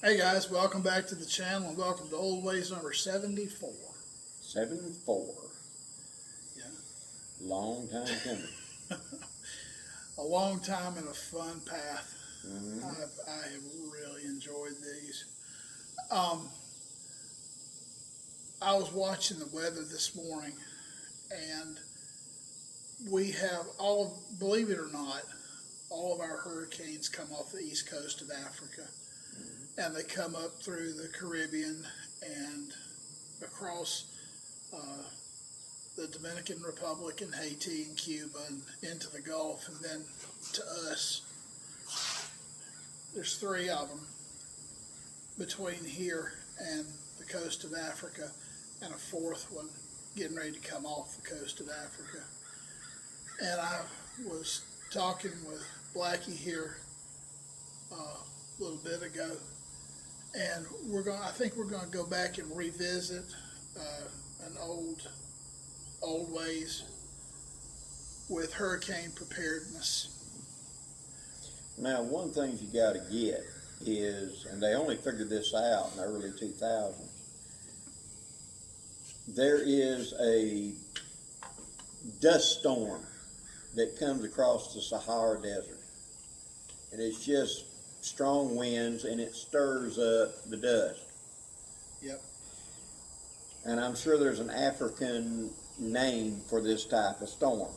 Hey guys, welcome back to the channel and welcome to OldWayz number 74. 74. Yeah. Long time coming. A long time and a fun path. Mm-hmm. I have really enjoyed these. I was watching the weather this morning and we have believe it or not, all of our hurricanes come off the east coast of Africa. And they come up through the Caribbean and across the Dominican Republic and Haiti and Cuba and into the Gulf and then to us. There's three of them between here and the coast of Africa, and a fourth one getting ready to come off the coast of Africa. And I was talking with Blackie here a little bit ago, and I think we're going to go back and revisit an OldWayz with hurricane preparedness. Now, one thing you got to get is, and they only figured this out in the early 2000s, there is a dust storm that comes across the Sahara Desert. And it's just strong winds and it stirs up the dust. Yep. And I'm sure there's an African name for this type of storm.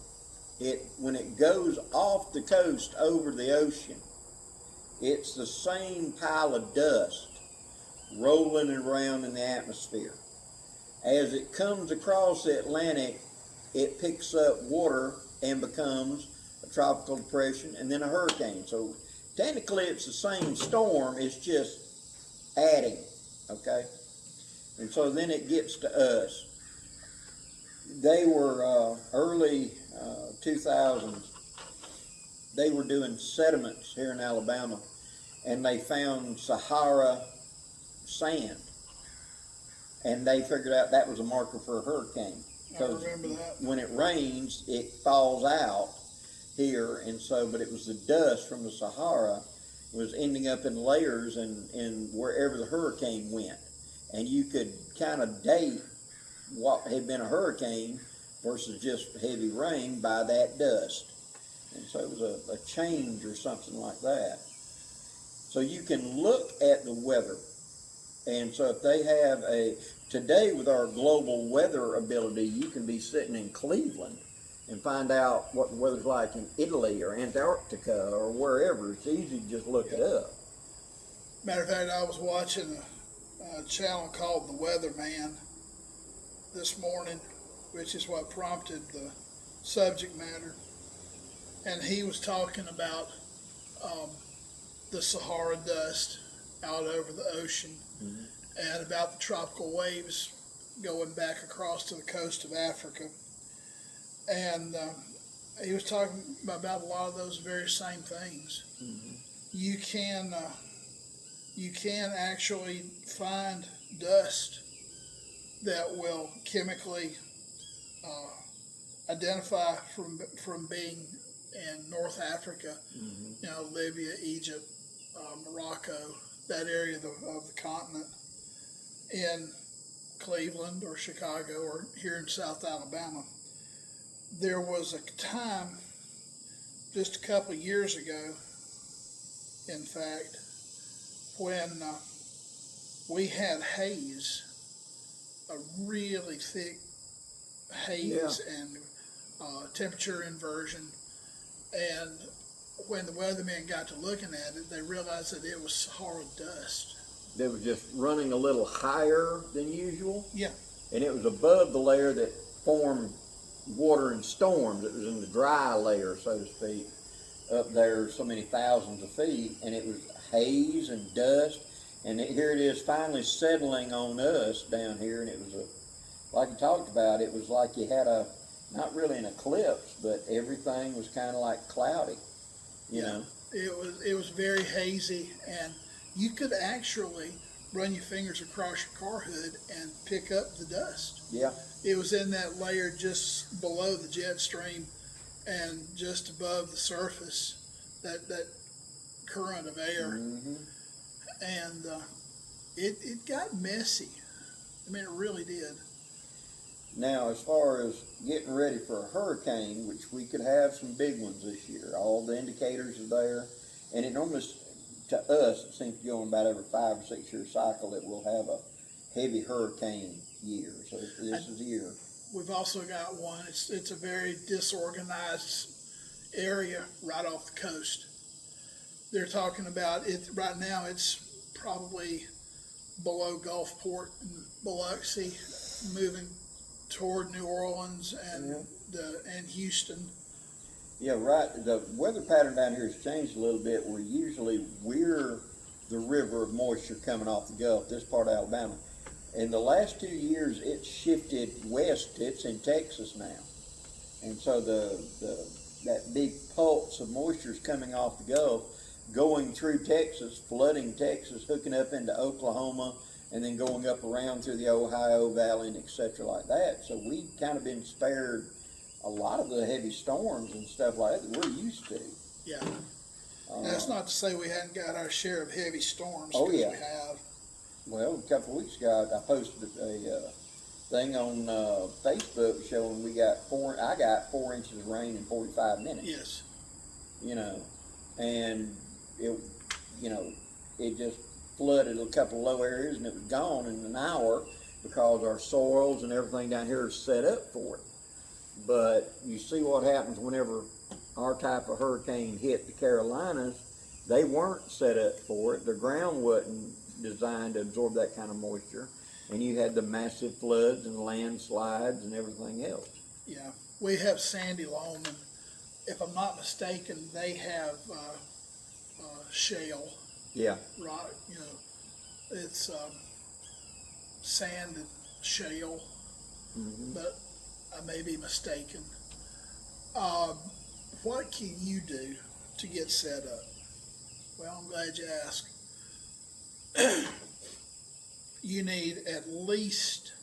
When it goes off the coast over the ocean, it's the same pile of dust rolling around in the atmosphere. As it comes across the Atlantic, it picks up water and becomes a tropical depression and then a hurricane. So technically it's the same storm, it's just adding, okay? And so then it gets to us. They were early 2000s, they were doing sediments here in Alabama, and they found Sahara sand. And they figured out that was a marker for a hurricane. I remember that. When it rains, it falls out here, and so, but it was the dust from the Sahara was ending up in layers and wherever the hurricane went. And you could kind of date what had been a hurricane versus just heavy rain by that dust. And so it was a change or something like that. So you can look at the weather. And so if they have today with our global weather ability, you can be sitting in Cleveland and find out what the weather's like in Italy or Antarctica or wherever. It's easy to just look it up. Matter of fact, I was watching a channel called The Weatherman this morning, which is what prompted the subject matter. And he was talking about the Sahara dust out over the ocean, mm-hmm. and about the tropical waves going back across to the coast of Africa. And he was talking about a lot of those very same things. Mm-hmm. You can actually find dust that will chemically identify from being in North Africa, mm-hmm. Libya, Egypt, Morocco, that area of the continent, in Cleveland or Chicago or here in South Alabama. There was a time just a couple of years ago, in fact, when we had haze, a really thick haze, and temperature inversion. And when the weathermen got to looking at it, they realized that it was Sahara dust. They were just running a little higher than usual. Yeah. And it was above the layer that formed water and storms. It was in the dry layer, so to speak, up there so many thousands of feet. And it was haze and dust. And here it is finally settling on us down here. And it was like you talked about, it was like you had not really an eclipse, but everything was kind of like cloudy. You know, it was very hazy, and you could actually run your fingers across your car hood and pick up the dust. Yeah. It was in that layer just below the jet stream and just above the surface, that current of air. Mm-hmm. and it got messy. I mean, it really did. Now, as far as getting ready for a hurricane, which we could have some big ones this year, all the indicators are there, and it normally, to us, it seems to go in about every 5 or 6 year cycle that we'll have a heavy hurricane year. So this is the year. We've also got one. It's a very disorganized area right off the coast. They're talking about it right now. It's probably below Gulfport and Biloxi, moving toward New Orleans and and Houston. Yeah, right. The weather pattern down here has changed a little bit. We're the river of moisture coming off the Gulf, this part of Alabama. In the last 2 years, it's shifted west. It's in Texas now, and so that big pulse of moisture is coming off the Gulf, going through Texas, flooding Texas, hooking up into Oklahoma, and then going up around through the Ohio Valley and et cetera like that. So we've kind of been spared a lot of the heavy storms and stuff like that we're used to. Yeah. That's not to say we hadn't got our share of heavy storms. Oh, yeah. We have. Well, a couple of weeks ago, I posted a thing on Facebook showing I got 4 inches of rain in 45 minutes. Yes. You know, and it just flooded a couple of low areas and it was gone in an hour because our soils and everything down here is set up for it. But you see what happens whenever our type of hurricane hit the Carolinas. They weren't set up for it. The ground wasn't designed to absorb that kind of moisture, and you had the massive floods and landslides and everything else. Yeah, we have sandy loam, and if I'm not mistaken, they have shale. Yeah. Rock, it's sand and shale, but I may be mistaken. What can you do to get set up? Well, I'm glad you asked. You need at least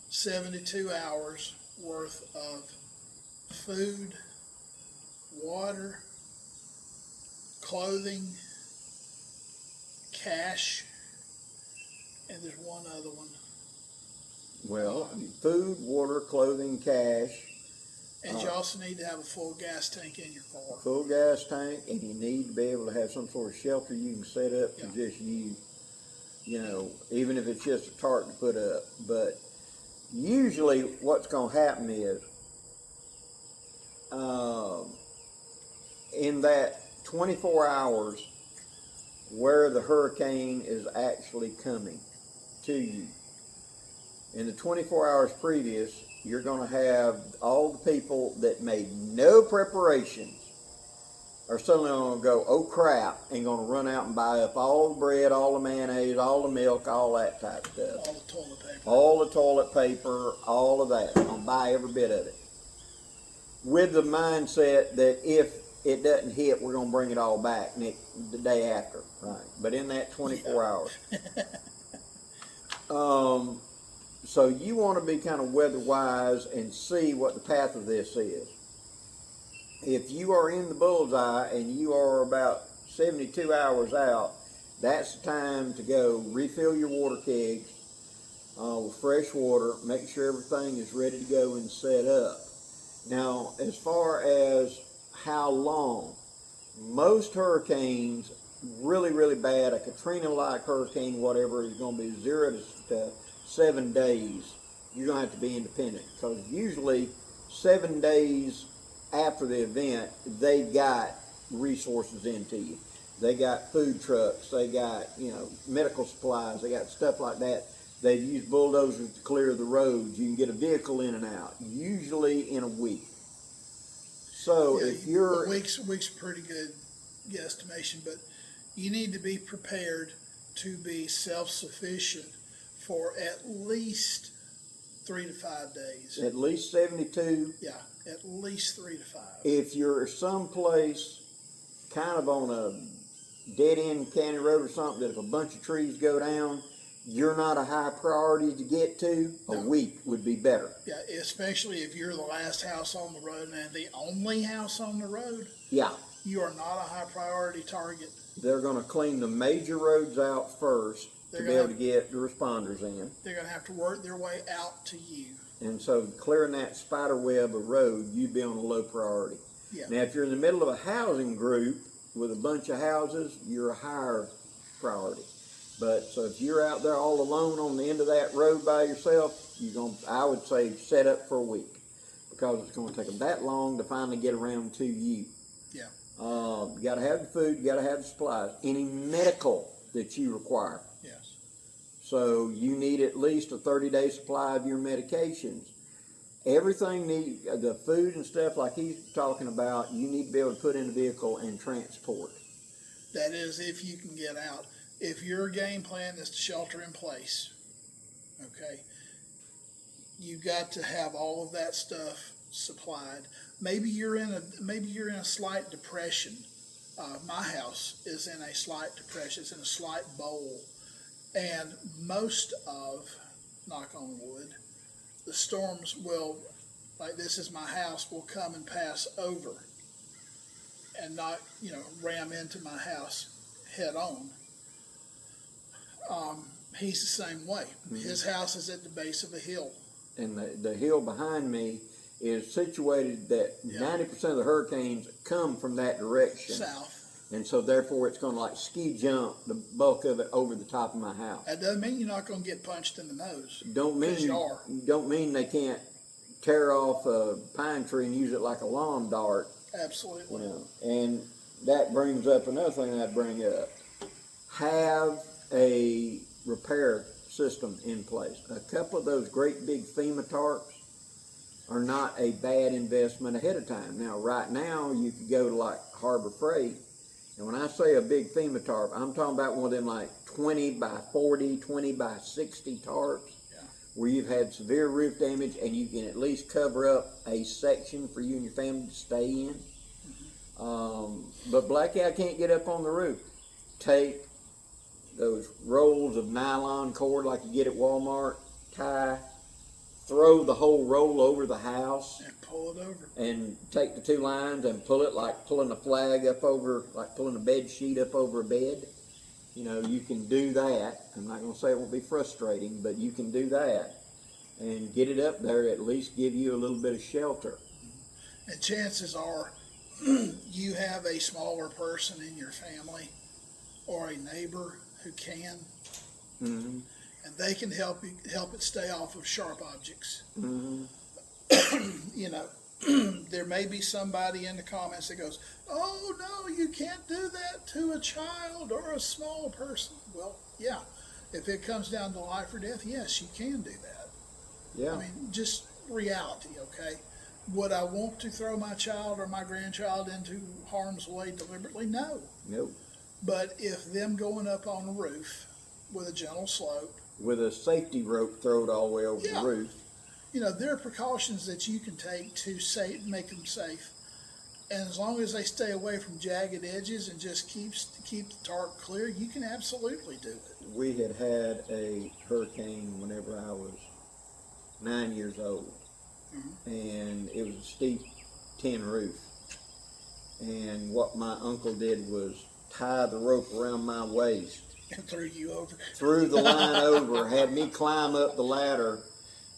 72 hours worth of food, water, clothing, cash, and there's one other one. Well, food, water, clothing, cash. And you also need to have a full gas tank in your car. Full gas tank, and you need to be able to have some sort of shelter you can set up for just you. Even if it's just a tarp to put up. But usually what's going to happen is in that 24 hours where the hurricane is actually coming to you, in the 24 hours previous, you're going to have all the people that made no preparations are suddenly going to go, oh crap, and going to run out and buy up all the bread, all the mayonnaise, all the milk, all that type of stuff. All the toilet paper. All the toilet paper, all of that. I'm going to buy every bit of it. With the mindset that if it doesn't hit, we're going to bring it all back the day after. Right. But in that 24 hours. So you want to be kind of weather-wise and see what the path of this is. If you are in the bullseye and you are about 72 hours out, that's the time to go refill your water kegs with fresh water, make sure everything is ready to go and set up. Now, as far as how long, most hurricanes, really, really bad, a Katrina-like hurricane, whatever, is going to be 0 to 7 days. You're going to have to be independent, because usually 7 days after the event, they got resources into you. They got food trucks, they got, medical supplies, they got stuff like that. They use bulldozers to clear the roads. You can get a vehicle in and out, usually in a week. So if you're... A week's a pretty good guesstimation, but you need to be prepared to be self-sufficient for at least 3 to 5 days. At least 72. Yeah, at least 3 to 5. If you're someplace kind of on a dead-end county road or something that if a bunch of trees go down, you're not a high priority to get to, a week would be better. Yeah, especially if you're the last house on the road and the only house on the road. Yeah. You are not a high priority target. they're going to clean the major roads out first to be able to get the responders in. They're going to have to work their way out to you. And so clearing that spider web of road, you'd be on a low priority. Yeah. Now, if you're in the middle of a housing group with a bunch of houses, you're a higher priority. But so if you're out there all alone on the end of that road by yourself, I would say set up for a week, because it's going to take them that long to finally get around to you. Yeah. You got to have the food, you got to have the supplies, any medical that you require. Yes. So you need at least a 30-day supply of your medications. Everything the food and stuff like he's talking about, you need to be able to put in the vehicle and transport. That is, if you can get out. If your game plan is to shelter in place, okay, you've got to have all of that stuff supplied. Maybe you're in a slight depression. My house is in a slight depression. It's in a slight bowl, and most of, knock on wood, the storms will, like this is my house, will come and pass over, and not ram into my house head on. He's the same way. Mm-hmm. His house is at the base of a hill. And the hill behind me is situated that 90% of the hurricanes come from that direction. South. And so therefore it's going to like ski jump the bulk of it over the top of my house. That doesn't mean you're not going to get punched in the nose. Don't mean they can't tear off a pine tree and use it like a lawn dart. Absolutely. And that brings up another thing I'd bring up. Have a repair system in place. A couple of those great big FEMA tarps are not a bad investment ahead of time. Now, right now, you could go to like Harbor Freight, and when I say a big FEMA tarp, I'm talking about one of them like 20 by 40, 20 by 60 tarps, where you've had severe roof damage and you can at least cover up a section for you and your family to stay in. But Blackout can't get up on the roof. Take those rolls of nylon cord like you get at Walmart, tie, throw the whole roll over the house. And pull it over. And take the two lines and pull it like pulling a flag up over, like pulling a bed sheet up over a bed. You can do that. I'm not going to say it won't be frustrating, but you can do that. And get it up there, at least give you a little bit of shelter. And chances are you have a smaller person in your family or a neighbor who can, mm-hmm. and they can help it stay off of sharp objects. Mm-hmm. There may be somebody in the comments that goes, "Oh no, you can't do that to a child or a small person." Well, yeah, if it comes down to life or death, yes, you can do that. Yeah. I mean, just reality, okay? Would I want to throw my child or my grandchild into harm's way deliberately? No. Nope. But if them going up on a roof with a gentle slope, with a safety rope thrown all the way over the roof, there are precautions that you can take to make them safe. And as long as they stay away from jagged edges and just keep the tarp clear, you can absolutely do it. We had a hurricane whenever I was 9 years old, mm-hmm. and it was a steep tin roof. And what my uncle did was tie the rope around my waist. And threw you over. Threw the line over, had me climb up the ladder,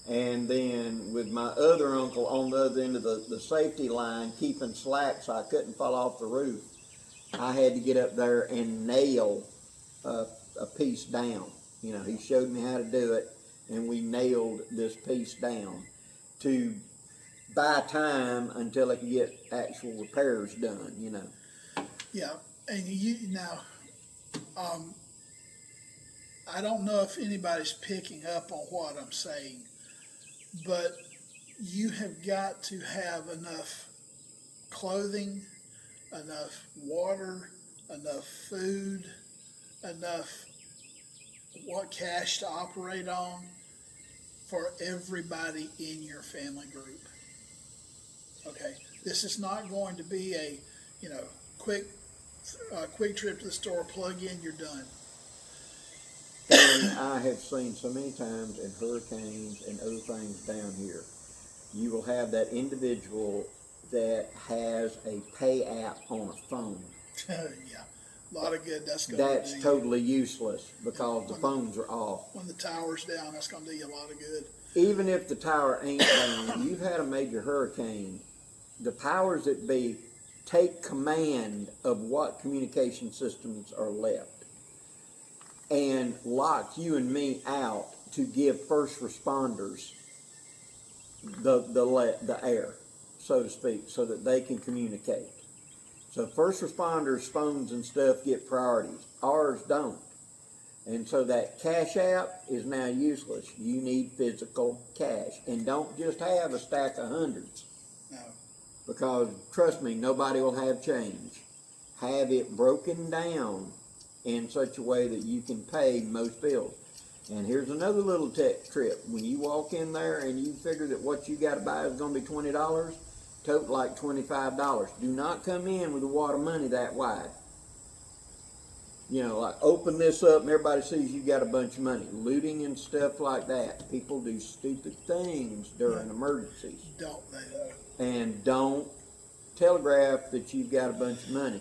and then with my other uncle on the other end of the safety line, keeping slack so I couldn't fall off the roof, I had to get up there and nail a piece down. He showed me how to do it, and we nailed this piece down to buy time until I could get actual repairs done, Yeah, and I don't know if anybody's picking up on what I'm saying, but you have got to have enough clothing, enough water, enough food, enough cash to operate on for everybody in your family group. Okay, this is not going to be a quick trip to the store, plug in, you're done. And I have seen so many times in hurricanes and other things down here, you will have that individual that has a pay app on a phone. Yeah. A lot of good that's going to That's do. totally useless because the phones are off. When the tower's down, that's going to do you a lot of good. Even if the tower ain't down, you've had a major hurricane, the powers that be take command of what communication systems are left and lock you and me out to give first responders the air, so to speak, so that they can communicate. So first responders' phones and stuff get priorities. Ours don't. And so that cash app is now useless. You need physical cash. And don't just have a stack of hundreds. No. Because, trust me, nobody will have change. Have it broken down in such a way that you can pay most bills. And here's another little tech trip. When you walk in there and you figure that what you got to buy is going to be $20, tote like $25. Do not come in with a wad of money that wide. You know, like open this up and everybody sees you got a bunch of money. Looting and stuff like that. People do stupid things during emergencies. Don't they though? And don't telegraph that you've got a bunch of money.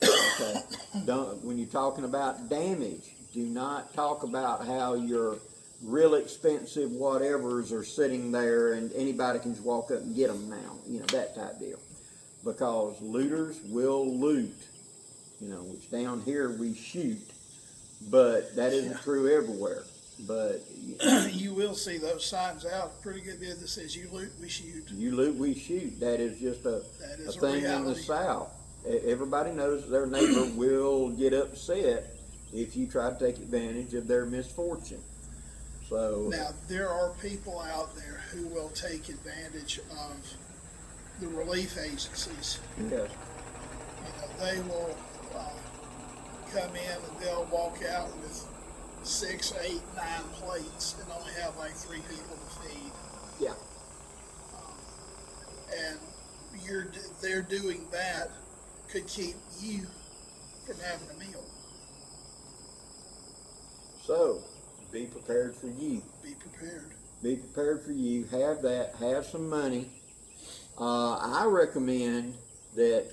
Okay. Don't, when you're talking about damage, do not talk about how your real expensive whatevers are sitting there and anybody can just walk up and get them now. You know, that type deal. Because looters will loot. You know, which down here we shoot, but that isn't true everywhere. But you will see those signs out pretty good bit that says "You loot, we shoot." You loot, we shoot. That is just a thing in the South. Everybody knows their neighbor will get upset if you try to take advantage of their misfortune. So now there are people out there who will take advantage of the relief agencies. yes. You know, they will come in and they'll walk out with 6, 8, 9 plates and only have like 3 people to feed. Yeah. And they're doing that could keep you from having a meal. So be prepared for you. Be prepared. Be prepared for you. Have that. Have some money. I recommend that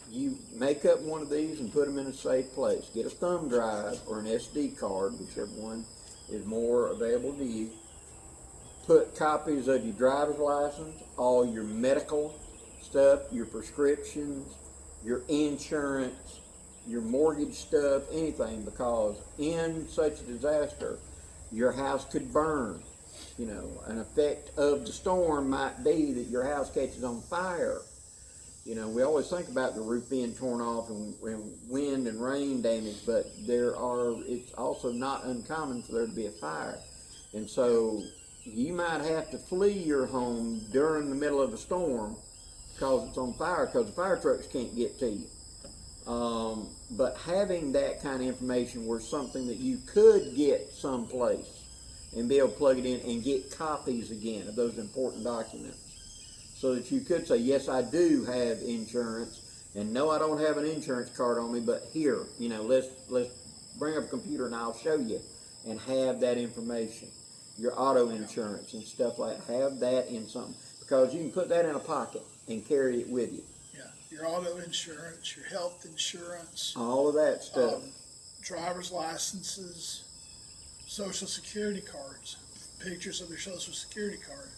you make up one of these and put them in a safe place. Get a thumb drive or an SD card, whichever one is more available to you. Put copies of your driver's license, all your medical stuff, your prescriptions, your insurance, your mortgage stuff, anything, because in such a disaster, your house could burn. You know, an effect of the storm might be that your house catches on fire. You know, we always think about the roof being torn off and wind and rain damage, but it's also not uncommon for there to be a fire. And so you might have to flee your home during the middle of a storm because it's on fire, because the fire trucks can't get to you. But having that kind of information were something that you could get someplace and be able to plug it in and get copies again of those important documents. So that you could say, yes, I do have insurance, and no, I don't have an insurance card on me, but here, you know, let's bring up a computer and I'll show you, and have that information. Your auto insurance and stuff like that, have that in something, because you can put that in a pocket and carry it with you. Yeah, your auto insurance, your health insurance, all of that stuff. Driver's licenses, social security cards, pictures of your social security card.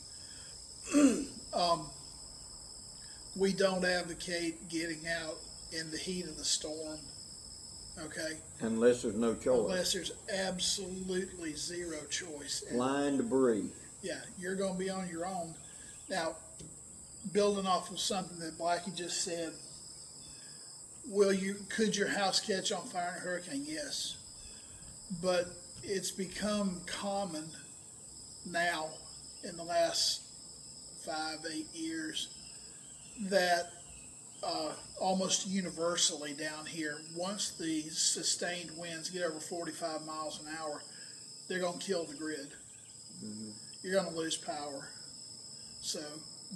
We don't advocate getting out in the heat of the storm, okay? Unless there's no choice. Unless there's absolutely zero choice. Flying debris. Yeah, you're going to be on your own. Now, building off of something that Blackie just said, could your house catch on fire in a hurricane? Yes. But it's become common now in the last 5, 8 years that almost universally down here, once the sustained winds get over 45 miles an hour, they're going to kill the grid. Mm-hmm. You're going to lose power. So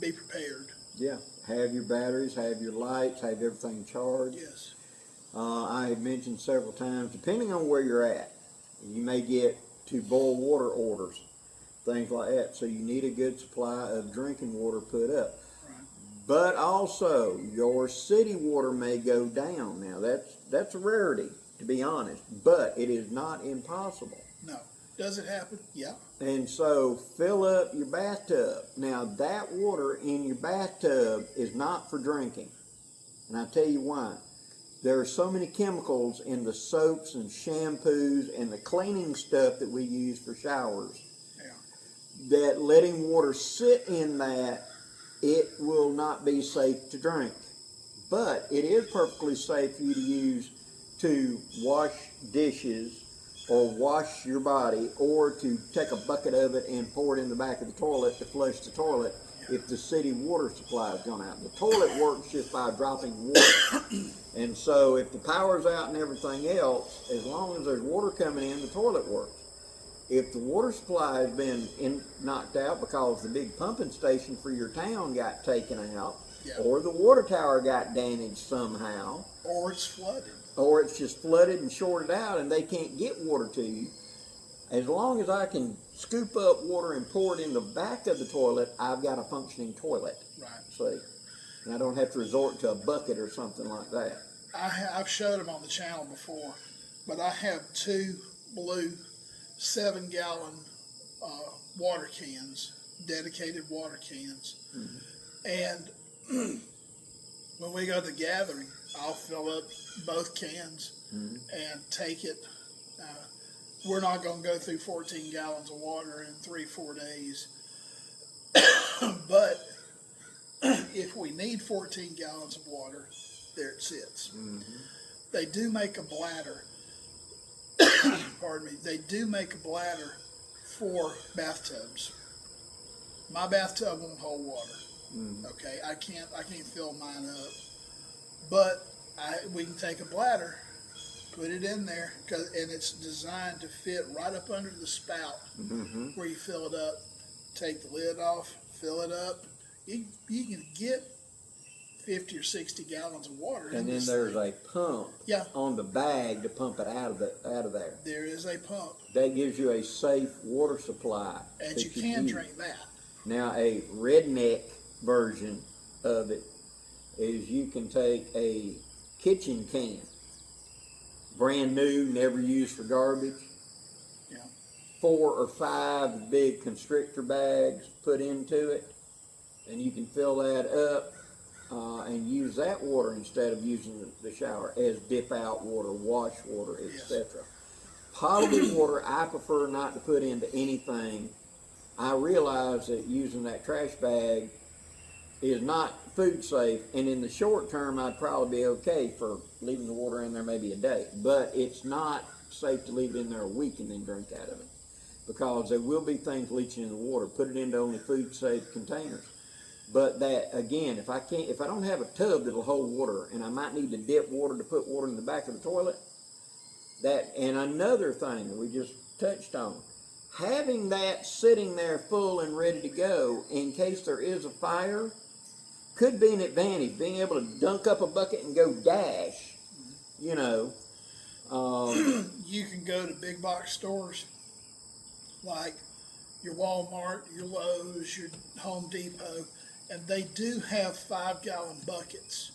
be prepared. Yeah, have your batteries, have your lights, have everything charged. Yes. I have mentioned several times, depending on where you're at, you may get to boil water orders, things like that. So you need a good supply of drinking water put up. Right. But also, your city water may go down. Now, that's a rarity, to be honest, but it is not impossible. No. Does it happen? Yeah. And so, fill up your bathtub. Now, that water in your bathtub is not for drinking. And I'll tell you why. There are so many chemicals in the soaps and shampoos and the cleaning stuff that we use for showers, that letting water sit in that, it will not be safe to drink. But it is perfectly safe for you to use to wash dishes or wash your body, or to take a bucket of it and pour it in the back of the toilet to flush the toilet if the city water supply has gone out. The toilet works just by dropping water. And so if the power's out and everything else, as long as there's water coming in, the toilet works. If the water supply has been knocked out because the big pumping station for your town got taken out, or the water tower got damaged somehow, or it's flooded, or it's just flooded and shorted out and they can't get water to you, as long as I can scoop up water and pour it in the back of the toilet, I've got a functioning toilet. Right. See? And I don't have to resort to a bucket or something like that. I've showed them on the channel before, but I have 2 blue 7-gallon water cans, dedicated water cans. And when we go to the gathering, I'll fill up both cans and take it. We're not going to go through 14 gallons of water in 3-4 days. But if we need 14 gallons of water, there it sits. They do make a bladder. Pardon me. They do make a bladder for bathtubs. My bathtub won't hold water. Okay, I can't fill mine up. But we can take a bladder, put it in there, and it's designed to fit right up under the spout where you fill it up. Take the lid off, fill it up. You can get 50 or 60 gallons of water. And then there's a pump on the bag to pump it out of there. There is a pump. That gives you a safe water supply. And you can drink that. Now, a redneck version of it is you can take a kitchen can, brand new, never used for garbage, 4 or 5 big constrictor bags put into it, and you can fill that up and use that water instead of using the shower as dip out water, wash water, etc. Potable water I prefer not to put into anything. I realize that using that trash bag is not food safe, and in the short term I'd probably be okay for leaving the water in there maybe a day, but it's not safe to leave it in there a week and then drink out of it, because there will be things leaching in the water. Put it into only food safe containers. But that, again, if I don't have a tub that'll hold water, and I might need to dip water to put water in the back of the toilet, and another thing that we just touched on, having that sitting there full and ready to go in case there is a fire could be an advantage. Being able to dunk up a bucket and go dash, you know. You can go to big box stores like your Walmart, your Lowe's, your Home Depot, and they do have 5-gallon buckets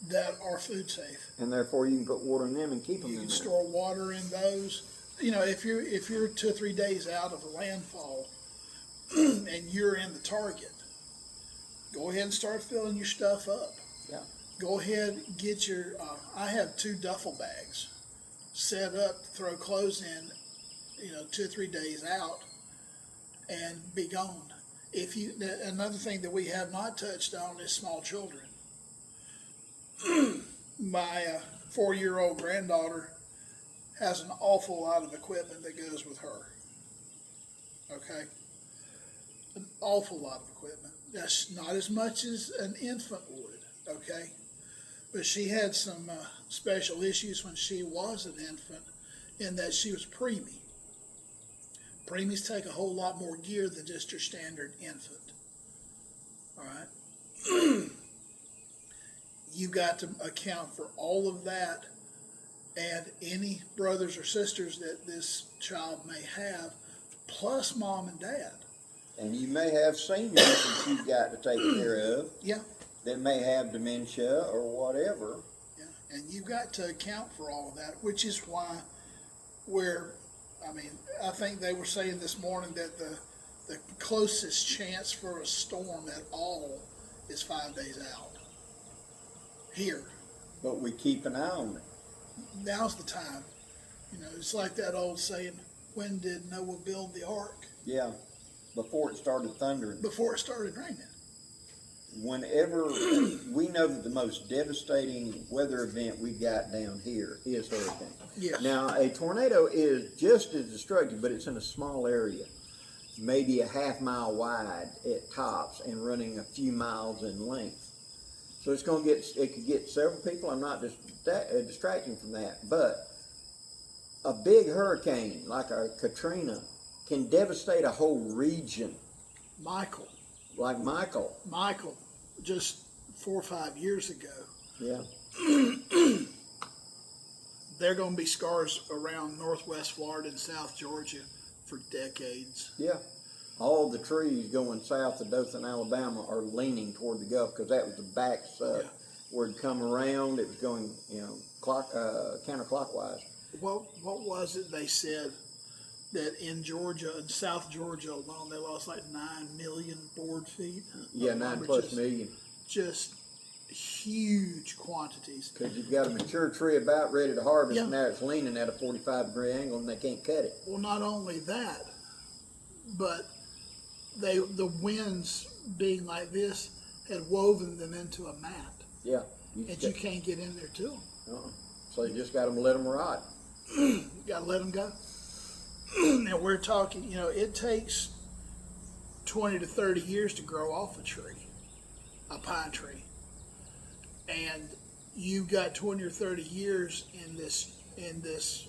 that are food safe. And therefore you can put water in them and keep them in there. You can store water in those. You know, if you're 2 or 3 days out of a landfall and you're in the Target, go ahead and start filling your stuff up. Yeah. Go ahead, get your, I have 2 duffel bags set up to throw clothes in, 2 or 3 days out and be gone. Another thing that we have not touched on is small children. My 4-year-old granddaughter has an awful lot of equipment that goes with her. Okay? An awful lot of equipment. That's not as much as an infant would, okay? But she had some special issues when she was an infant in that she was preemie. Preemies take a whole lot more gear than just your standard infant. All right? You've got to account for all of that and any brothers or sisters that this child may have, plus mom and dad. And you may have seniors that you've got to take care of. Yeah. that may have dementia or whatever. Yeah, and you've got to account for all of that, which is why I think they were saying this morning that the closest chance for a storm at all is 5 days out here. But we keep an eye on it. Now's the time. It's like that old saying, when did Noah build the ark? Yeah, before it started thundering. Before it started raining. Whenever we know that the most devastating weather event we've got down here is hurricane. Yeah. Now, a tornado is just as destructive, but it's in a small area, maybe a half-mile wide at tops and running a few miles in length. So it could get several people. I'm not distracting from that, but a big hurricane like a Katrina can devastate a whole region. Michael, just 4 or 5 years ago. Yeah. There are going to be scars around northwest Florida and South Georgia for decades. Yeah. All the trees going south of Dothan, Alabama are leaning toward the Gulf because that was the back where it'd come around. It was going, counterclockwise. What was it they said that in Georgia, in South Georgia alone, they lost like 9 million board feet? Yeah, 9+ million. Just huge quantities. Because you've got a mature tree about ready to harvest, Yeah. and now it's leaning at a 45-degree angle, and they can't cut it. Well, not only that, but the winds being like this had woven them into a mat. Yeah. You can't get in there to them. So you just got to let them rot. You got to let them go. Now we're talking, it takes 20 to 30 years to grow off a pine tree. And you've got 20 or 30 years in this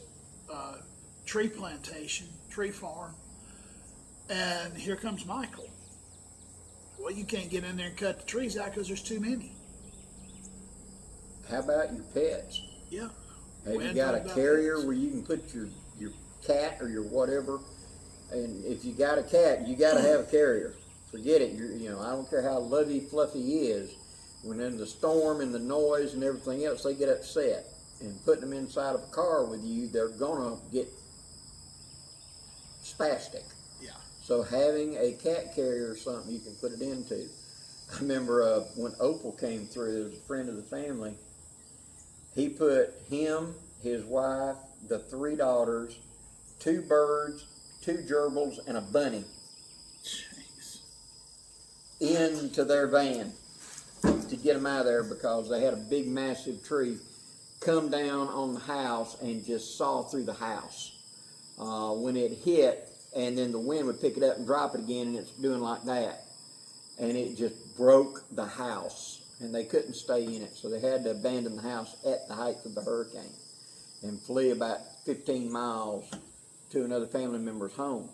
tree plantation, tree farm, and here comes Michael. Well, you can't get in there and cut the trees out because there's too many. How about your pets? Yeah. Have you got a carrier where you can put your cat or your whatever? And if you got a cat, you got to have a carrier. Forget it. I don't care how lovey fluffy he is. When there's the storm and the noise and everything else, they get upset. And putting them inside of a car with you, they're gonna get spastic. Yeah. So having a cat carrier or something you can put it into. I remember when Opal came through, as a friend of the family, he put him, his wife, the 3 daughters, 2 birds, 2 gerbils, and a bunny into their van to get them out of there because they had a big, massive tree come down on the house and just saw through the house. When it hit, and then the wind would pick it up and drop it again, and it's doing like that. And it just broke the house, and they couldn't stay in it, so they had to abandon the house at the height of the hurricane and flee about 15 miles to another family member's home.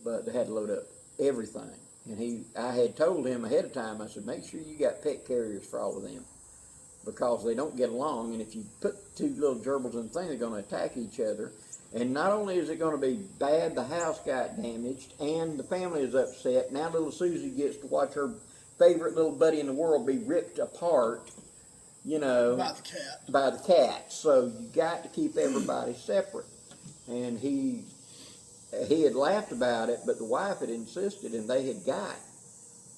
But they had to load up everything. And I had told him ahead of time, I said, make sure you got pet carriers for all of them because they don't get along. And if you put 2 little gerbils in the thing, they're going to attack each other. And not only is it going to be bad, the house got damaged and the family is upset. Now little Susie gets to watch her favorite little buddy in the world be ripped apart, by the cat. So you got to keep everybody separate. And he had laughed about it, but the wife had insisted, and they had got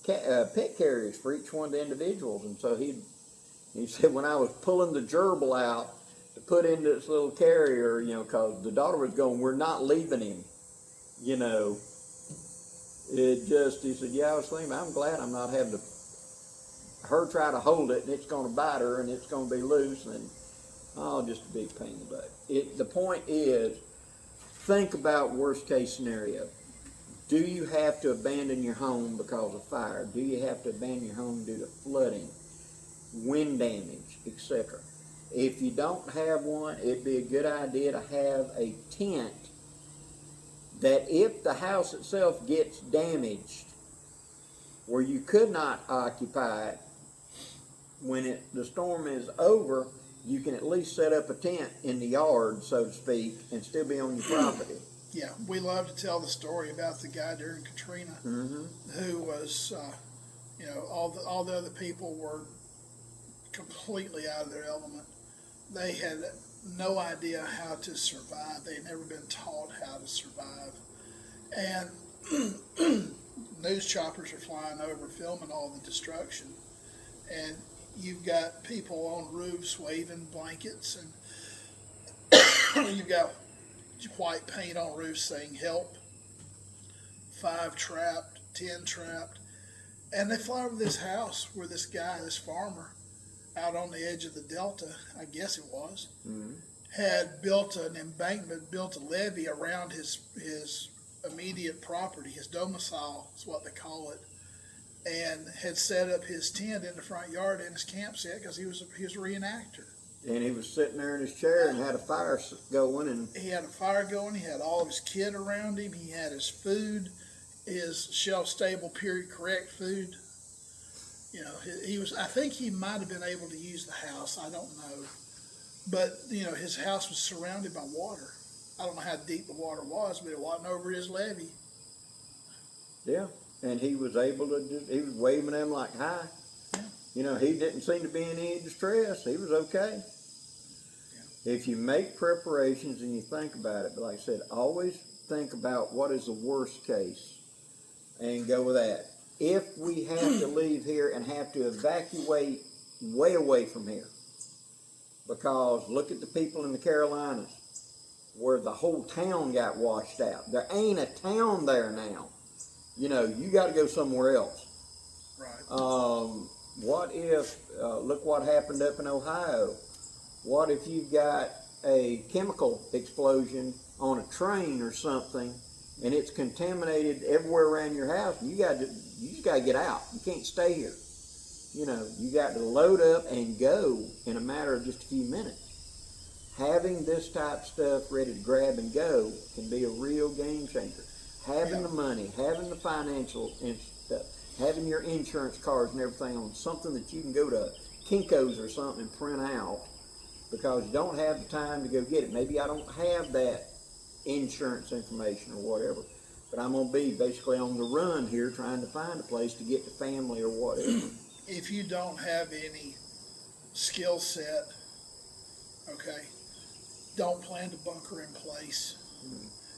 pet carriers for each one of the individuals. And so he said, when I was pulling the gerbil out to put into this little carrier, because the daughter was going, we're not leaving him, he said, yeah, I was thinking, I'm glad I'm not having her try to hold it, and it's going to bite her, and it's going to be loose, and just a big pain in the butt. The point is, think about worst case scenario. Do you have to abandon your home because of fire? Do you have to abandon your home due to flooding, wind damage, etc.? If you don't have one, it'd be a good idea to have a tent that if the house itself gets damaged, where you could not occupy it, when the storm is over, you can at least set up a tent in the yard, so to speak, and still be on your property. Yeah, we love to tell the story about the guy during Katrina who was You know, all the other people were completely out of their element. They had no idea how to survive. They'd never been taught how to survive. And news choppers are flying over, filming all the destruction. And you've got people on roofs waving blankets, and you've got white paint on roofs saying help, 5 trapped, 10 trapped. And they fly over this house where this guy, this farmer, out on the edge of the delta, I guess it was, had built an embankment, built a levee around his immediate property, his domicile is what they call it, and had set up his tent in the front yard in his camp set because he was a reenactor. And he was sitting there in his chair and had a fire going, and he had a fire going. He had all of his kit around him. He had his food, his shelf-stable, period-correct food. You know, he was. I think he might have been able to use the house. I don't know, but you know, his house was surrounded by water. I don't know how deep the water was, but it wasn't over his levee. Yeah, and he was able to. He was waving them like hi. Yeah. You know, he didn't seem to be in any distress. He was okay. Yeah. If you make preparations and you think about it, but like I said, always think about what is the worst case, and go with that. If we have to leave here and have to evacuate way away from here, because look at the people in the Carolinas where the whole town got washed out. There ain't a town there now. You know, you got to go somewhere else. Right. What if, look what happened up in Ohio. What if you've got a chemical explosion on a train or something, and it's contaminated everywhere around your house? You just got to get out. You can't stay here. You know, you got to load up and go in a matter of just a few minutes. Having this type of stuff ready to grab and go can be a real game changer. Having the money, having the financial stuff, having your insurance cards and everything on something that you can go to Kinko's or something and print out, because you don't have the time to go get it. Maybe I don't have that insurance information or whatever, but I'm going to be basically on the run here trying to find a place to get to family or whatever. If you don't have any skill set, okay, don't plan to bunker in place.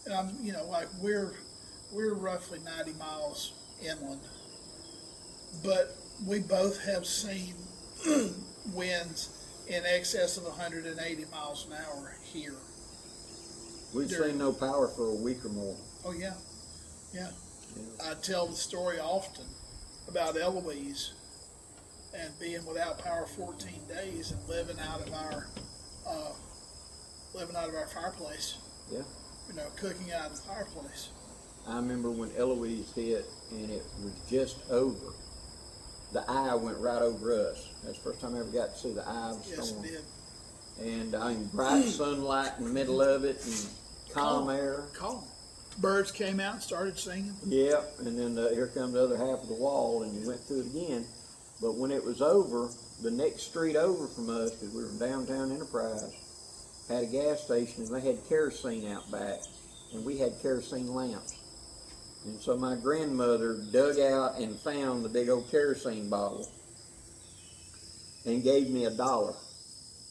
And I'm, you know, like we're roughly 90 miles inland, but we both have seen winds in excess of 180 miles an hour here. We've seen no power for a week or more. Oh yeah. I tell the story often about OldWayz and being without power 14 days and living out of our fireplace. Yeah. You know, cooking out of the fireplace. I remember when Eloise hit and it was just over. The eye went right over us. That's the first time I ever got to see the eye of the storm. Yes, it did. And I mean, bright sunlight in the middle of it and calm air. Calm. Birds came out and started singing. Yeah, and then here comes the other half of the wall, and you went through it again. But when it was over, the next street over from us, because we were in downtown Enterprise, had a gas station, and they had kerosene out back, and we had kerosene lamps. And so my grandmother dug out and found the big old kerosene bottle and gave me $1.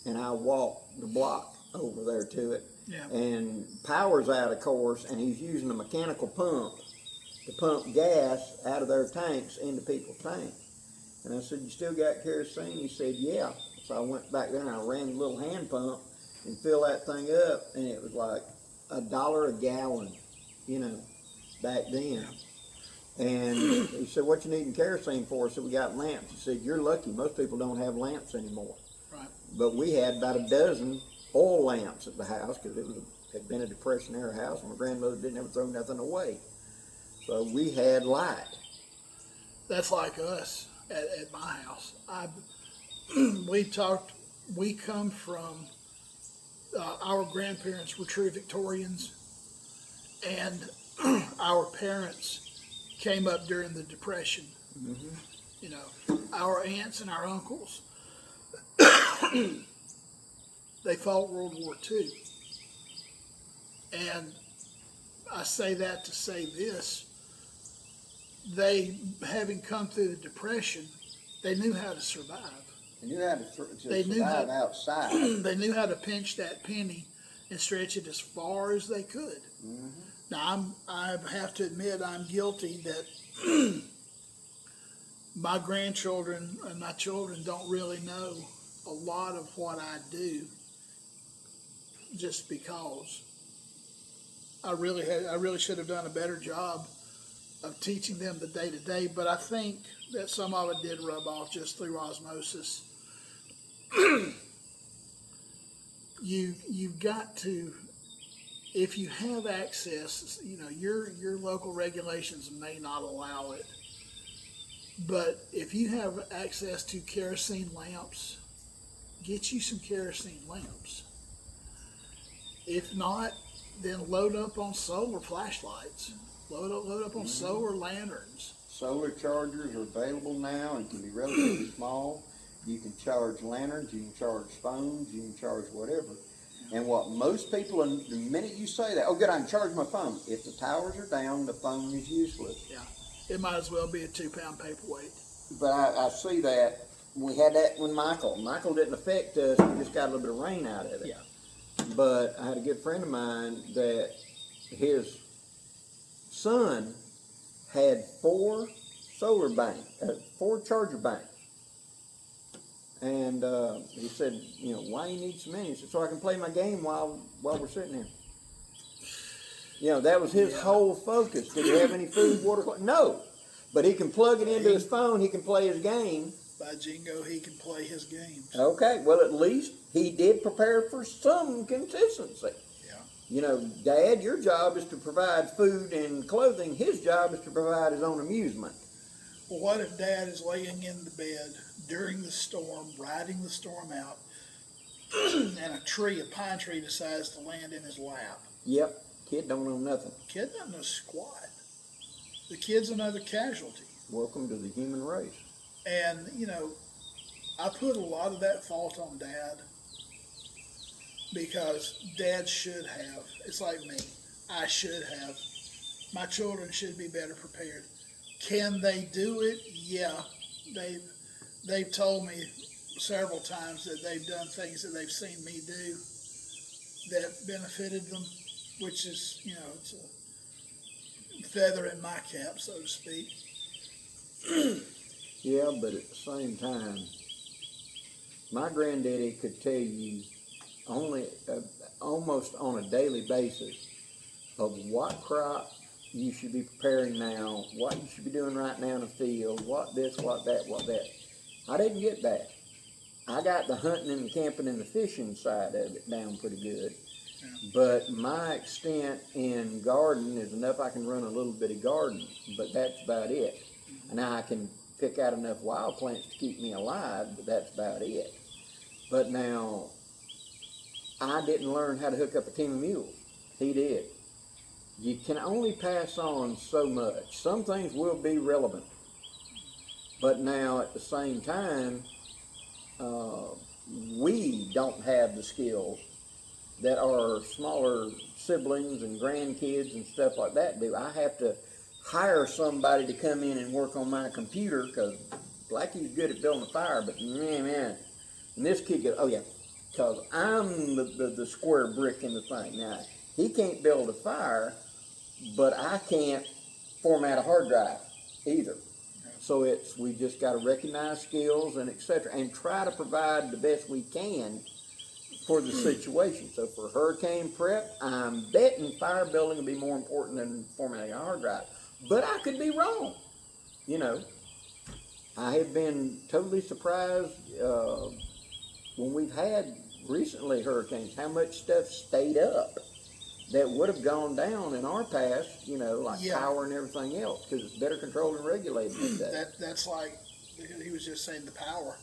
And I walked the block over there to it. Yeah. And power's out, of course, and he's using a mechanical pump to pump gas out of their tanks into people's tanks. And I said, "You still got kerosene?" He said, "Yeah." So I went back there and I ran the little hand pump and filled that thing up, and it was like $1 a gallon, you know, back then. And he said, "What you needing kerosene for?" I said, "We got lamps." He said, "You're lucky. Most people don't have lamps anymore." Right. But we had about a dozen oil lamps at the house because it had been a Depression era house, and my grandmother didn't ever throw nothing away. So we had light. That's like us at my house. We come from, our grandparents were true Victorians, and our parents came up during the Depression. Mm-hmm. You know, our aunts and our uncles, they fought World War II. And I say that to say this, they, having come through the Depression, they knew how to survive. They knew how to They knew survive how- outside. They knew how to pinch that penny and stretch it as far as they could. Mm-hmm. Now, I have to admit I'm guilty that my grandchildren and my children don't really know a lot of what I do, just because I really should have done a better job of teaching them the day to day. But I think that some of it did rub off just through osmosis. You've got to, if you have access, your local regulations may not allow it, but if you have access to kerosene lamps, get you some kerosene lamps. If not, then load up on solar flashlights. Load up on solar lanterns. Solar chargers are available now and can be relatively small. You can charge lanterns, you can charge phones, you can charge whatever. And what most people, the minute you say that, oh good, I can charge my phone. If the towers are down, the phone is useless. Yeah, it might as well be a 2-pound paperweight. But I see that. We had that when Michael didn't affect us, we just got a little bit of rain out of it. Yeah. But I had a good friend of mine that his son had 4 4 charger banks. And he said, why you need so many? He said, so I can play my game while we're sitting here. That was his whole focus. Did he have any food, water? No. But he can plug it into his phone. He can play his game. By jingo, he can play his games. Okay. Well, at least he did prepare for some consistency. Yeah. Dad, your job is to provide food and clothing. His job is to provide his own amusement. Well, what if Dad is laying in the bed during the storm, riding the storm out, and a pine tree decides to land in his lap? Yep. Kid don't know nothing. Kid doesn't know squat. The kid's another casualty. Welcome to the human race. And, I put a lot of that fault on Dad, because Dad should have. It's like me. I should have. My children should be better prepared. Can they do it? Yeah. They've told me several times that they've done things that they've seen me do that benefited them, which is, it's a feather in my cap, so to speak. Yeah, but at the same time, my granddaddy could tell you only almost on a daily basis of what crop you should be preparing now, what you should be doing right now in the field, what this, what that, what that. I didn't get that. I got the hunting and the camping and the fishing side of it down pretty good. Yeah. But my extent in garden is enough I can run a little bitty garden, but that's about it. And now I can pick out enough wild plants to keep me alive, but that's about it. But now, I didn't learn how to hook up a team of mules. He did. You can only pass on so much. Some things will be relevant. But now, at the same time, we don't have the skills that our smaller siblings and grandkids and stuff like that do. I have to hire somebody to come in and work on my computer, because Blackie's good at building a fire, but man, and this kid goes, oh yeah, because I'm the square brick in the thing. Now, he can't build a fire, but I can't format a hard drive either. So we just got to recognize skills and etc. and try to provide the best we can for the situation. So for hurricane prep, I'm betting fire building will be more important than formatting a hard drive. But I could be wrong. I have been totally surprised when we've had recently hurricanes, how much stuff stayed up that would have gone down in our past, like power and everything else, because it's better controlled and regulated than that. That's like, he was just saying, the power.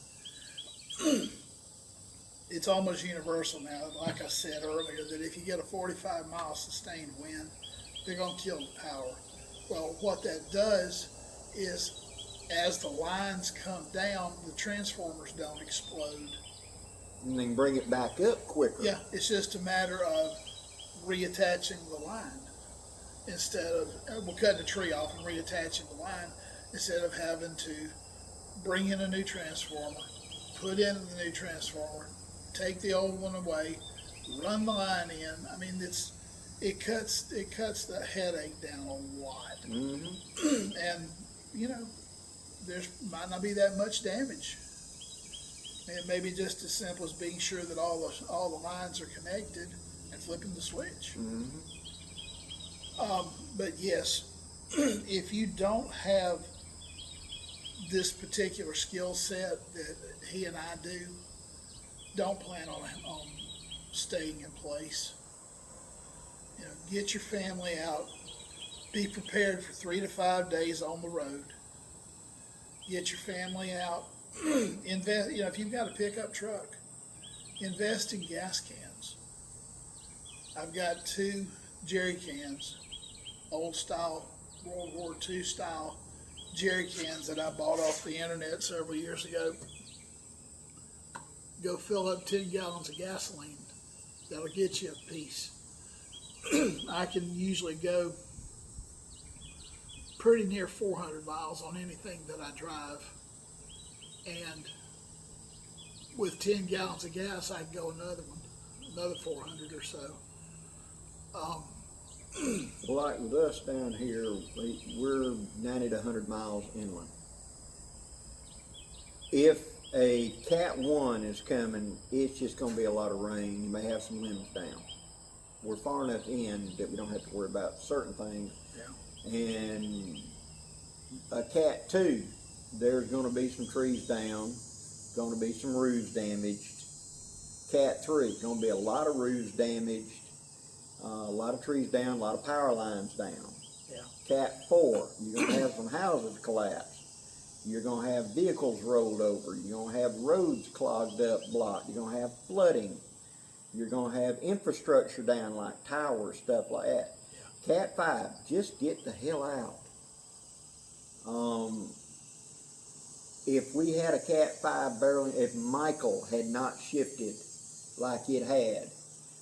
It's almost universal now, like I said earlier, that if you get a 45-mile sustained wind, they're going to kill the power. Well, what that does is, as the lines come down, the transformers don't explode. And then bring it back up quicker. Yeah, it's just a matter of reattaching the line. instead of we'll cut the tree off and reattaching the line instead of having to bring in a new transformer, put in the new transformer, take the old one away, run the line in. I mean, it cuts the headache down a lot. Mm-hmm. And you know, there's might not be that much damage. It may be just as simple as being sure that all the lines are connected and flipping the switch. Mm-hmm. But yes, if you don't have this particular skill set that he and I do, don't plan on staying in place. You know, get your family out. Be prepared for 3 to 5 days on the road. Get your family out. Invest. You know, if you've got a pickup truck, invest in gas cans. I've got 2 jerry cans, old style, World War II style jerry cans that I bought off the internet several years ago. Go fill up 10 gallons of gasoline. That'll get you a piece. I can usually go pretty near 400 miles on anything that I drive. And with 10 gallons of gas, I can go another 400 or so. Well, like with us down here, we're 90 to 100 miles inland. If a Cat 1 is coming, it's just going to be a lot of rain. You may have some limbs down. We're far enough in that we don't have to worry about certain things. Yeah. And a Cat 2, there's going to be some trees down, going to be some roofs damaged. Cat 3, going to be a lot of roofs damaged, a lot of trees down, a lot of power lines down. Yeah. Cat 4, you're going to have some houses collapse. You're going to have vehicles rolled over. You're going to have roads clogged up, blocked. You're going to have flooding. You're going to have infrastructure down like towers, stuff like that. Yeah. Cat 5, just get the hell out. If we had a Cat 5 barreling, if Michael had not shifted like it had,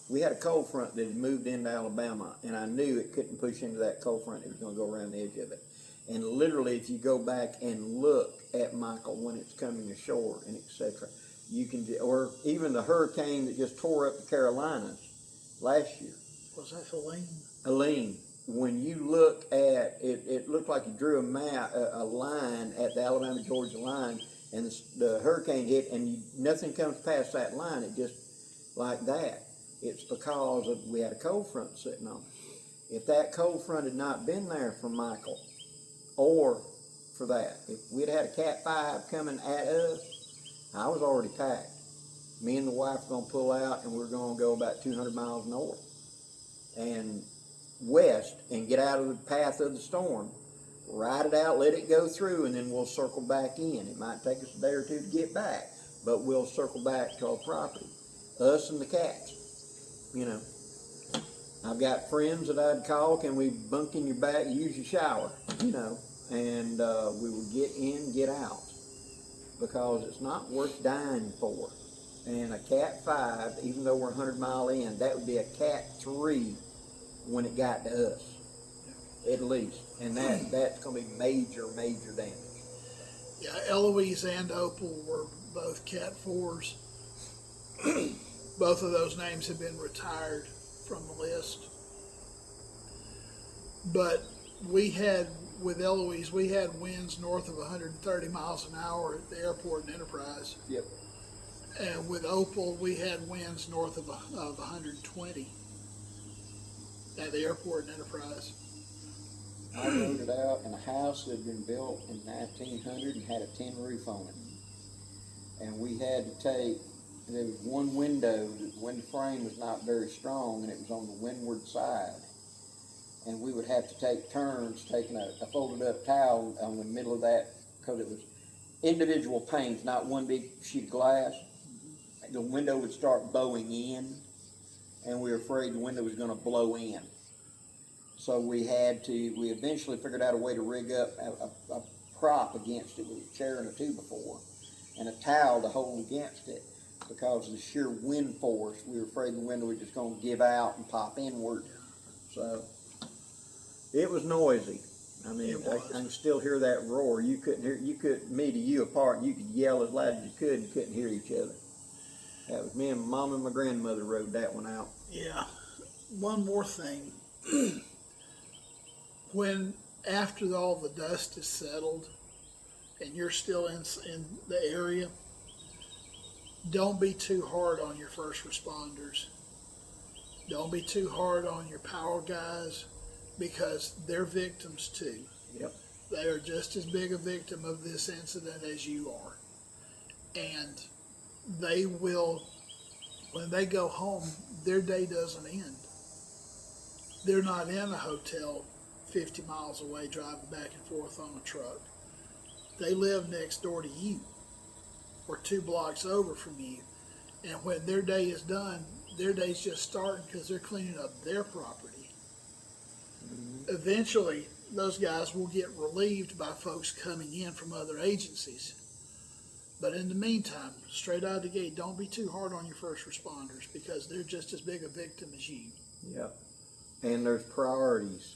we had a cold front that had moved into Alabama, and I knew it couldn't push into that cold front. It was going to go around the edge of it. And literally, if you go back and look at Michael when it's coming ashore and etc., you can, or even the hurricane that just tore up the Carolinas last year. Was that Helene? Helene. When you look at it, it looked like you drew a line at the Alabama-Georgia line, and the hurricane hit, and nothing comes past that line. It just like that. It's because we had a cold front sitting on it. If that cold front had not been there for Michael, or for that, if we'd had a Cat 5 coming at us, I was already packed. Me and the wife were going to pull out, and we're going to go about 200 miles north and west and get out of the path of the storm, ride it out, let it go through, and then we'll circle back in. It might take us a day or two to get back, but we'll circle back to our property. Us and the cats, you know. I've got friends that I'd call, can we bunk in your back, use your shower, you know, and we would get in, get out, because it's not worth dying for. And a Cat 5, even though we're 100 mile in, that would be a Cat 3 when it got to us, at least. And that's going to be major, major damage. Yeah, Eloise and Opal were both Cat 4s. Both of those names have been retired from the list. But with Eloise, we had winds north of 130 miles an hour at the airport in Enterprise. Yep. And with Opal, we had winds north of 120 at the airport in Enterprise. I rode it out in a house that had been built in 1900 and had a tin roof on it. And we had to there was one window, the window frame was not very strong, and it was on the windward side. And we would have to take turns taking a folded up towel on the middle of that, because it was individual panes, not one big sheet of glass. The window would start bowing in, and we were afraid the window was going to blow in. So we eventually figured out a way to rig up a prop against it with a chair and a 2x4 and a towel to hold against it, because of the sheer wind force. We were afraid the window was just going to give out and pop inward. So It was noisy. I mean, It was. I can still hear that roar. You couldn't hear, me to you apart, and you could yell as loud as you could, and couldn't hear each other. That was me and my mom and my grandmother rode that one out. Yeah. One more thing. When, after all the dust is settled and you're still in the area, don't be too hard on your first responders. Don't be too hard on your power guys, because they're victims too. Yep. They are just as big a victim of this incident as you are. And they will, when they go home, their day doesn't end. They're not in a hotel 50 miles away driving back and forth on a truck. They live next door to you or 2 blocks over from you. And when their day is done, their day's just starting because they're cleaning up their property. Mm-hmm. Eventually, those guys will get relieved by folks coming in from other agencies. But in the meantime, straight out of the gate, don't be too hard on your first responders, because they're just as big a victim as you. Yep. And there's priorities.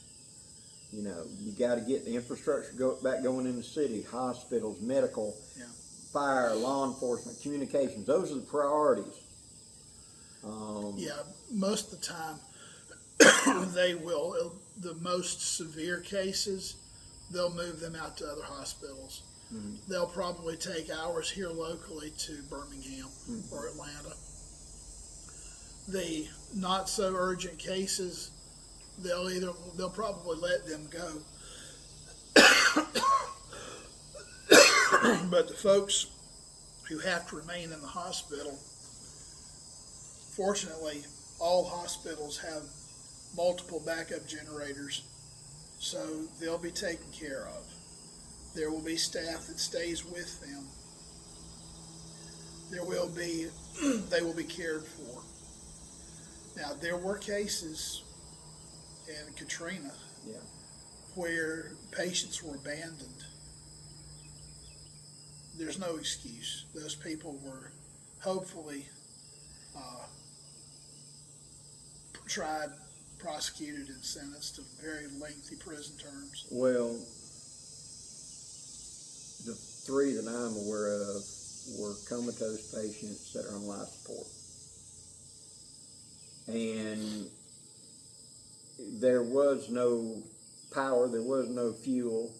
You know, you got to get the infrastructure back going in the city, hospitals, medical, Yeah. fire, law enforcement, communications. Those are the priorities. Yeah, most of the time they will. The most severe cases, they'll move them out to other hospitals. Mm-hmm. They'll probably take ours here locally to Birmingham or Atlanta. The not so urgent cases, they'll probably let them go. But the folks who have to remain in the hospital, fortunately, all hospitals have multiple backup generators, so they'll be taken care of. There will be staff that stays with them. They will be cared for. Now, there were cases in Katrina where patients were abandoned. There's no excuse. Those people were hopefully tried, prosecuted, and sentenced to very lengthy prison terms. Well, the 3 that I'm aware of were comatose patients that are on life support. And there was no power, there was no fuel.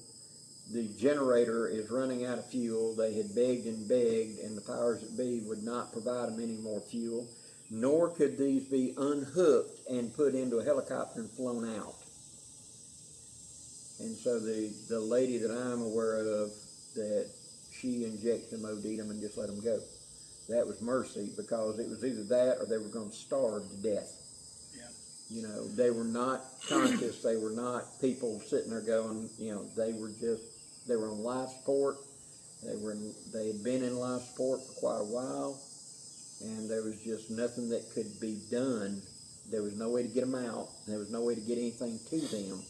The generator is running out of fuel. They had begged, and the powers that be would not provide them any more fuel, nor could these be unhooked and put into a helicopter and flown out. And so the lady that I'm aware of, that she injected them, OD'd them, and just let them go. That was mercy, because it was either that or they were going to starve to death. Yeah. You know, they were not conscious. They were not people sitting there going, you know, they were on life support. They had been in life support for quite a while, and there was just nothing that could be done. There was no way to get them out. There was no way to get anything to them.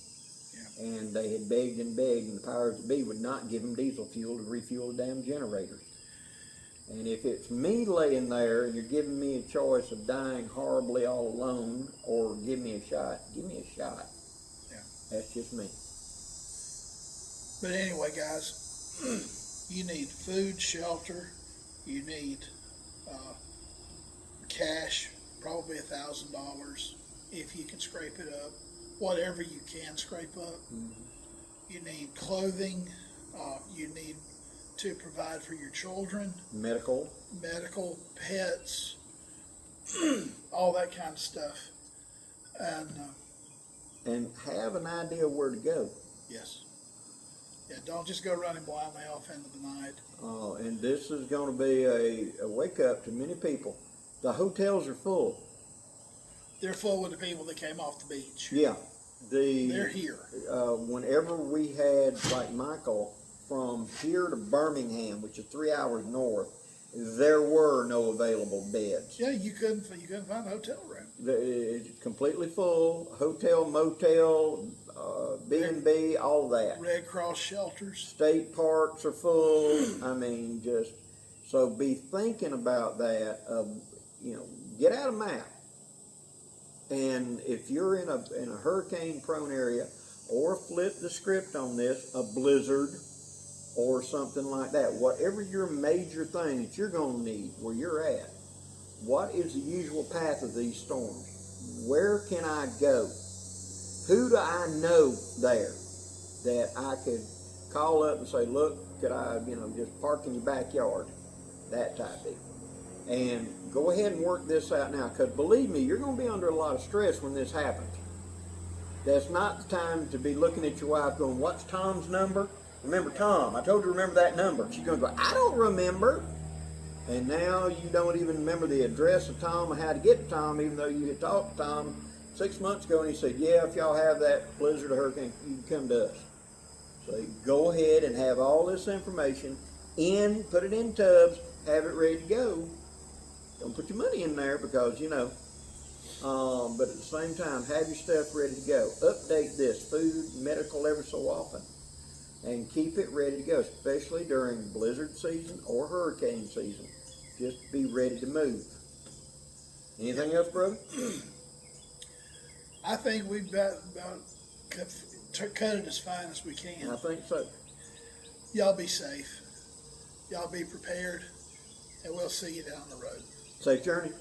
Yeah. And they had begged, and the powers that be would not give them diesel fuel to refuel the damn generators. And if it's me laying there and you're giving me a choice of dying horribly all alone or give me a shot, give me a shot. Yeah. That's just me. But anyway, guys, you need food, shelter, you need cash, probably $1,000 if you can scrape it up, whatever you can scrape up. Mm-hmm. You need clothing, you need to provide for your children. Medical, pets, all that kind of stuff. And have an idea where to go. Yes. Yeah, don't just go running blindly off into the night. Oh, and this is going to be a wake-up to many people. The hotels are full. They're full with the people that came off the beach. Yeah. They're here. Whenever we had, like Michael, from here to Birmingham, which is 3 hours north, there were no available beds. Yeah, you couldn't find a hotel room. It's completely full. Hotel, motel, B&B, all that. Red Cross shelters. State parks are full. I mean, just so be thinking about that. Get out a map. And if you're in a hurricane-prone area, or flip the script on this, a blizzard or something like that. Whatever your major thing that you're going to need where you're at, what is the usual path of these storms? Where can I go? Who do I know there that I could call up and say, look, could I, just park in your backyard? That type deal. And go ahead and work this out now, because believe me, you're going to be under a lot of stress when this happens. That's not the time to be looking at your wife going, what's Tom's number? Remember Tom, I told you to remember that number. She's going to go, I don't remember. And now you don't even remember the address of Tom or how to get to Tom, even though you had talked to Tom 6 months ago and he said, yeah, if y'all have that blizzard or hurricane, you can come to us. So you go ahead and have all this information put it in tubs, have it ready to go. Don't put your money in there because, but at the same time, have your stuff ready to go. Update this, food, medical every so often, and keep it ready to go, especially during blizzard season or hurricane season. Just be ready to move. Anything else, brother? I think we've about cut it as fine as we can. I think so. Y'all be safe. Y'all be prepared, and we'll see you down the road. Safe journey.